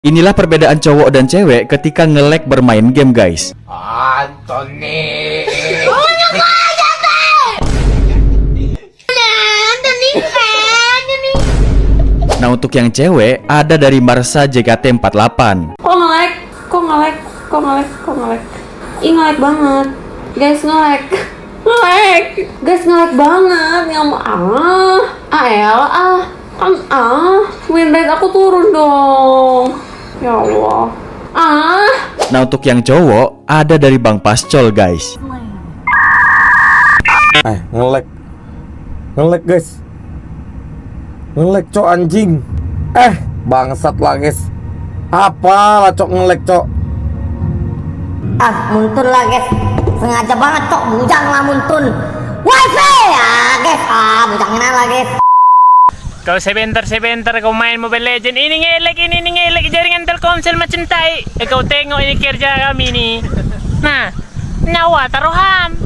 Inilah perbedaan cowok dan cewek ketika nge-lag bermain game, guys. Anthony. Nah, untuk yang cewek ada dari Marsa JKT48. Kok nge-lag? Kok nge-lag? Kok nge-lag? Kok nge-lag? Ih, nge-lag banget. Guys, nge-lag. Nge-lag. Guys, nge-lag banget. Win rate aku turun dong. Ya Allah. Nah, untuk yang cowok ada dari Bang Pascol, guys. Nge-lag. Nge-lag, guys. Nge-lag, cok, anjing. Bangsat lah, guys. Apa lah, cok, nge-lag, cok. Muntun lah, guys. Sengaja banget, cok. Bujang lah, muntun. Wifi ya, guys. Bujangin lah, guys. Kau sebentar kau main Mobile Legend. Ini ngelek jaringan Telkomsel macam tai. Kau tengok ini kerja kami nih. Nah, nyawa taruh ham.